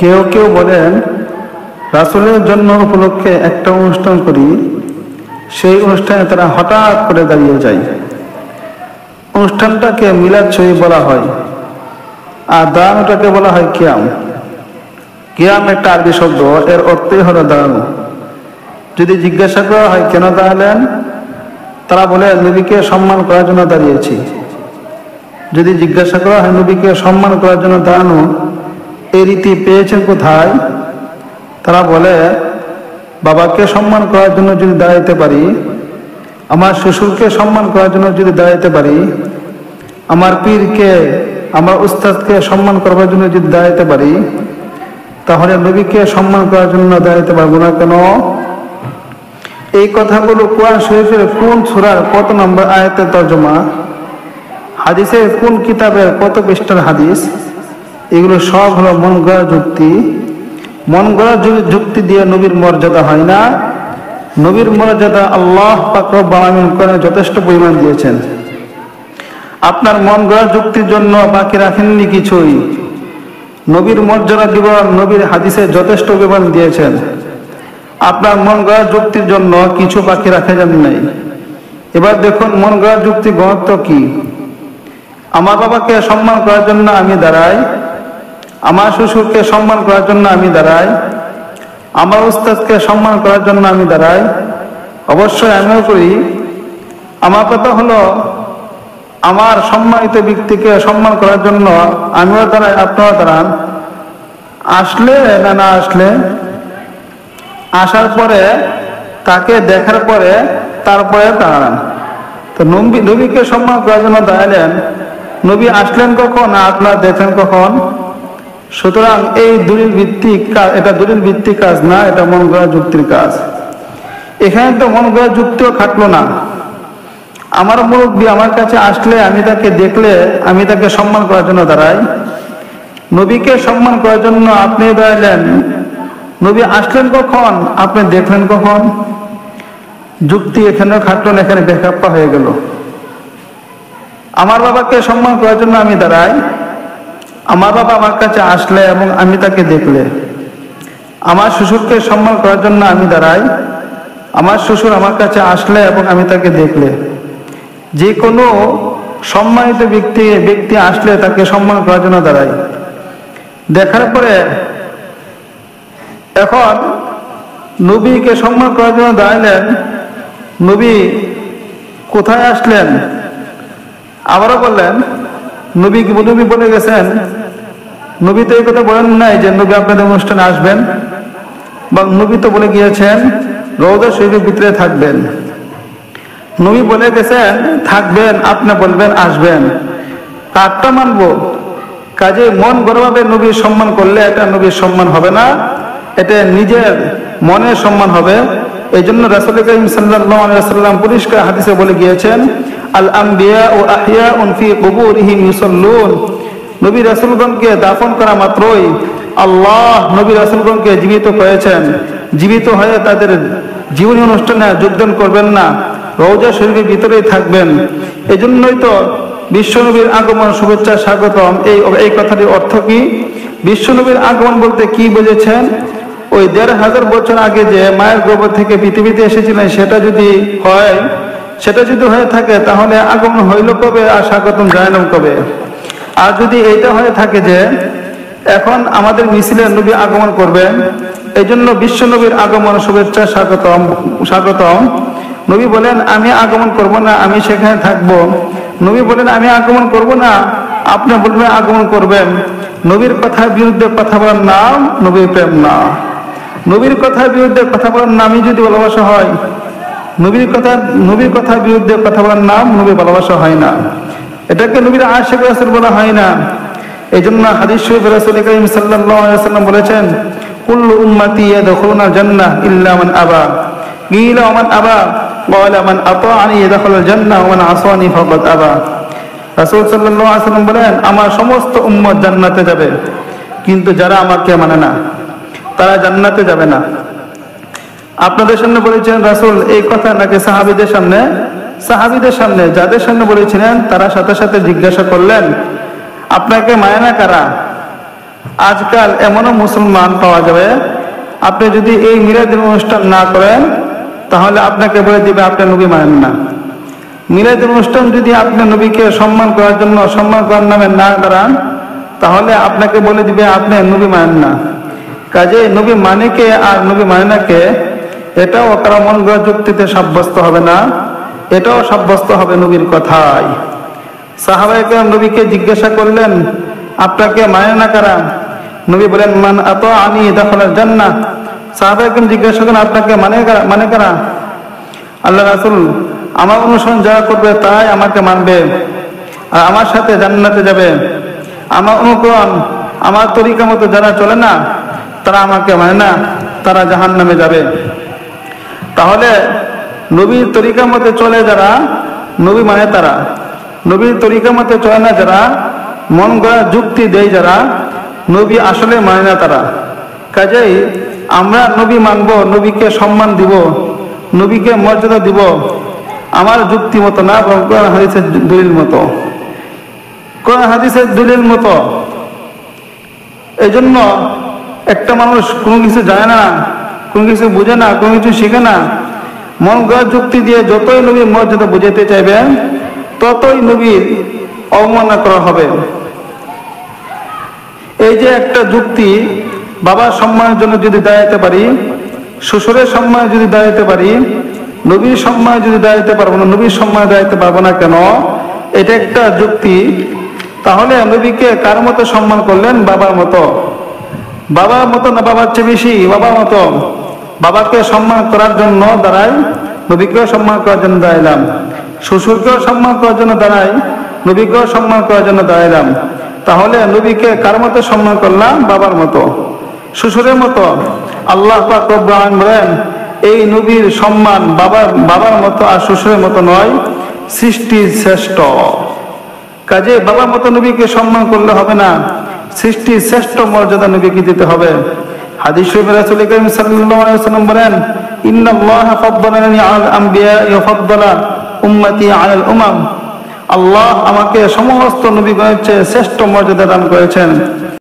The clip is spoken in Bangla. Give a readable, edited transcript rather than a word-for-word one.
কেউ কেউ বলেন রাসূলের জন্ম উপলক্ষে একটা অনুষ্ঠান করি, সেই অনুষ্ঠানে তারা হঠাৎ করে দাঁড়িয়ে যায়। অনুষ্ঠানটাকে মিলাদ শরীফ বলা হয়, আর দাঁড়ানোটাকে বলা হয় কিয়াম। কিয়াম একটা আরবি শব্দ, এর অর্থই হলো দাঁড়ানো। যদি জিজ্ঞাসা করা হয় কেন দাঁড়ালেন, তারা বলে নবীকে সম্মান করার জন্য দাঁড়িয়েছি। যদি জিজ্ঞাসা করা হয় নবীকে সম্মান করার জন্য দাঁড়ানো, এই রীতি পেয়েছেন কোথায়, তারা বলে বাবাকে সম্মান করার জন্য যদি দাঁড়াইতে পারি, আমার শ্বশুরকে সম্মান করার জন্য যদি দাঁড়াইতে পারি, আমার পীরকে, আমার উস্তাদকে সম্মান করবার জন্য যদি দাঁড়াইতে পারি, তাহলে নবীকে সম্মান করার জন্য দাঁড়াইতে পারবো না কেন? এই কথাগুলো কোরআন শরীফের কোন সূরার কত নম্বর আয়াতের তর্জমা, হাদিসের কোন কিতাবের কত পৃষ্ঠার হাদিস, এগুলো সব হলো মন গড়া যুক্তি। মন গড়া যুক্তি দিয়ে নবীর মর্যাদা হয় না। নবীর মর্যাদা আল্লাহ পাক রব্বুল আলামিন কোরআনে যথেষ্ট পরিমাণ দিয়েছেন। আপনার মন গড়া যুক্তির জন্য বাকি রাখেননি কিছুই। নবীর মর্যাদা দিবার নবীর হাদিসে যথেষ্ট বিবরণ দিয়েছেন। আপনার মন গড়া যুক্তির জন্য কিছু বাকি রাখা যাবে নাই। এবার দেখুন মন গড়া যুক্তি গুরুত্ব কি। আমার বাবাকে সম্মান করার জন্য আমি দাঁড়াই, আমার শ্বশুরকে সম্মান করার জন্য আমি দাঁড়াই, আমার উস্তাদকে সম্মান করার জন্য আমি দাঁড়াই, অবশ্যই আমিও করি। আমার কথা হলো আমার সম্মানিত ব্যক্তিকে সম্মান করার জন্য আমিও দাঁড়াই, আপনারা দাঁড়ান। আসলে না আসলে, আসার পরে তাকে দেখার পরে তারপরে দাঁড়ান। তো নবীকে সম্মান করার জন্য দাঁড়ালেন, নবী আসলেন কখন, আপনারা দেখেন কখন? সুতরাং এই দলিল ভিত্তিক কাজ, এটা দলিল ভিত্তিক কাজ না, এটা মন গড়া যুক্তির কাজ। এখানে তো মন গড়া যুক্তিও খাটলো না। আমার মুরব্বী আমার কাছে আসলে, আমি তাকে দেখলে আমি তাকে সম্মান করার জন্য দাঁড়াই। নবীকে সম্মান করার জন্য আপনি দাঁড়ালেন, নবী আসলেন কখন, আপনি দেখলেন কখন? যুক্তি এখানেও খাটলো না, এখানে বেখাপ্পা হয়ে গেল। আমার বাবাকে সম্মান করার জন্য আমি দাঁড়াই, আমার বাবা আমার কাছে আসলে এবং আমি তাকে দেখলে। আমার শ্বশুরকে সম্মান করার জন্য আমি দাঁড়াই, আমার শ্বশুর আমার কাছে আসলে এবং আমি তাকে দেখলে। যে কোনো সম্মানিত ব্যক্তি আসলে তাকে সম্মান করার জন্য দাঁড়াই। দেখার পরে এখন নবীকে সম্মান করার জন্য দাঁড়ালেন, নবী কোথায় আসলেন? আবারও বললেন, নবী বলে গেছেন, নবী তো এই কথা বলেন নাই যে নবী আপনাদের অনুষ্ঠানে আসবেন, বা নবী তো বলে গিয়েছেন রওজা শরীফের ভিতরে থাকবেন। নবী বলে গেছেন থাকবেন, আপনি বলবেন আসবেন, কারটা মানবো? কাজে মন গড়াভাবে নবীর সম্মান করলে এটা নবীর সম্মান হবে না, এটা নিজের মনের সম্মান হবে। এই জন্য রাসূল করিম সাল্লাল্লাহু আলাইহি ওয়াসাল্লাম পরিষ্কার হাদিসে বলে গিয়েছেন, আল আম্বিয়া ও আহিয়াউন ফি কুবুরিহিম ইউসাল্লুন। নবী রাসূলগণকে দাফন করা মাত্রই আল্লাহ নবী রাসূলগণকে জীবিত করেছেন। জীবিত হয়ে তাদের জীবনী অনুষ্ঠানে যোগদান করবেন না, রওজা শরীফের ভিতরেই থাকবেন। এই জন্যই তো বিশ্বনবীর আগমন শুভেচ্ছা স্বাগতম, এই কথাটির অর্থ কি? বিশ্বনবীর আগমন বলতে কি বুঝেছেন? ওই ১৫০০ বছর আগে যে মায়ের গর্ভ থেকে পৃথিবীতে এসেছিলেন, সেটা যদি হয়ে থাকে তাহলে আগমন হইল কবে আর স্বাগতম জানানো কবে? আর যদি এইটা হয়ে থাকে যে এখন আমাদের মিছিলে নবী আগমন করবেন, এই জন্য বিশ্ব নবীর আগমন শুভেচ্ছা স্বাগতম। নবী বলেন আমি আগমন করব না, আমি সেখানে থাকব। নবী বলেন আমি আগমন করব না, আপনি বলবেন আগমন করবেন। নবীর কথার বিরুদ্ধে কথা বলার নাম নবীর প্রেম না। নবীর কথার বিরুদ্ধে কথা বলার নামই যদি ভালোবাসা হয়, নবীর কথার বিরুদ্ধে কথা বলার নাম নবীর ভালোবাসা হয় না। এটাকে নবীর আশিক রাসূল বলা হয় না। এই জন্য হাদিস শরীফে রাসূল করিম সাল্লাল্লাহু আলাইহি ওয়াসাল্লাম বলেছেন, কুল্লু উম্মতি ইয়াদখুলুনাল জান্নাহ ইল্লা মান আবা। কিলা ওয়া মান আবা? ক্বালা মান আতাআনি ইয়াদখুলুল জান্নাহ ওয়া মান আসানি ফাকাদ আবা। রাসূল সাল্লাল্লাহু আলাইহি ওয়াসাল্লাম বলেন, আমার সমস্ত উম্মত জান্নাতে যাবে, কিন্তু যারা আমাকে মানে না তারা জান্নাতে যাবে না। আপনাদের সামনে বলেছেন রাসূল এই কথা নাকি সাহাবীদের সামনে যাদের সামনে বলেছিলেন, তারা সাথে সাথে জিজ্ঞাসা করলেন আপনাকে মানে না কারা? আজকাল এমনও মুসলমান পাওয়া যাবে, আপনি যদি এই মিলাদের অনুষ্ঠান না করেন তাহলে আপনাকে বলে দিবে আপনি নবী মানেন না। মিলাদের অনুষ্ঠান যদি আপনি নবীকে সম্মান করার জন্য সম্মান করার নামে না দাঁড়ান তাহলে আপনাকে বলে দিবে আপনি নবী মানেন না। কাজে নবী মানে কে আর নবী মানে না কে, এটাও কারো মন গড়া যুক্তিতে সাব্যস্ত হবে না, এটাও সাব্যস্ত হবে নবীর কথায়। সাহাবায়ে কেরাম নবীকে জিজ্ঞাসা করলেন আপনাকে মানে না কারা? নবী বলেন মান আতাআনি দাখালাল জান্নাহ। সাহাবায়ে কেরাম জিজ্ঞাসা করেন আপনাকে মানে কারা? আল্লাহ রাসূল, আমার অনুসরণ যারা করবে তাই আমাকে মানবে আর আমার সাথে জান্নাতে যাবে। আমার অনুকরণ আমার তরিকা মতো যারা চলে না তারা আমাকে মানে না, তারা জাহান্নামে যাবে। তাহলে নবীর তরিকা মতে চলে যারা নবী মানে তারা, নবীর তরিকা মতে চলে না যারা, মন গড়া যুক্তি দেয় যারা, নবী আসলে মানে না তারা। কাজেই আমরা নবী মানব, নবীকে সম্মান দিব, নবীকে মর্যাদা দিব আমার যুক্তি মতো না, বরং কোরআন হাদিসের দলিল মতো, কোরআন হাদিসের দলিল মতো। এই জন্য একটা মানুষ কোনো কিছু জানে না, কোনো কিছু বুঝে না, কোনো কিছু শিখে না, মন গড়া যুক্তি দিয়ে যতই নবীর মর্যাদা বুঝাতে চাইবে ততই নবীর অবমাননা করা হবে। এই যে একটা যুক্তি, বাবার সম্মানের জন্য যদি দাঁড়াতে পারি, শ্বশুরের সম্মানে যদি দাঁড়াতে পারি, নবীর সম্মানে যদি দাঁড়াতে পারবো না, নবীর সম্মানে দাঁড়াতে পারবো না কেন, এটা একটা যুক্তি। তাহলে নবীকে কার মতো সম্মান করলেন? বাবার মতো। বাবার মতো না বাবার চেয়ে বেশি? বাবার মতো। বাবাকে সম্মান করার জন্য দাঁড়াই, নবীকেও সম্মান করার জন্য দাঁড়াইলাম। শ্বশুরকেও সম্মান করার জন্য দাঁড়াই, নবীকেও সম্মান করার জন্য দাঁড়াইলাম। তাহলে নবীকে কার মতো সম্মান করলাম? বাবার মতো, শ্বশুরের মতো। আল্লাহ পাক রব্বুল আলামিন বলেন এই নবীর সম্মান বাবার মতো আর শ্বশুরের মতো নয়, সৃষ্টির শ্রেষ্ঠ। কাজে বাবার মতো নবীকে সম্মান করলে হবে না, সৃষ্টির শ্রেষ্ঠ মর্যাদা নবীকে দিতে হবে। হাদিস শরীফে রাসূল করিম সাল্লাল্লাহু আলাইহি ওয়াসাল্লাম বলেন ইন্নাল্লাহা ফাদ্দালানি আলাল আমবিয়া ওয়া ফাদ্দালা উম্মতি আলাল উমাম। আল্লাহ আমাকে সমস্ত নবীগণের চেয়ে শ্রেষ্ঠ মর্যাদা দান করেছেন।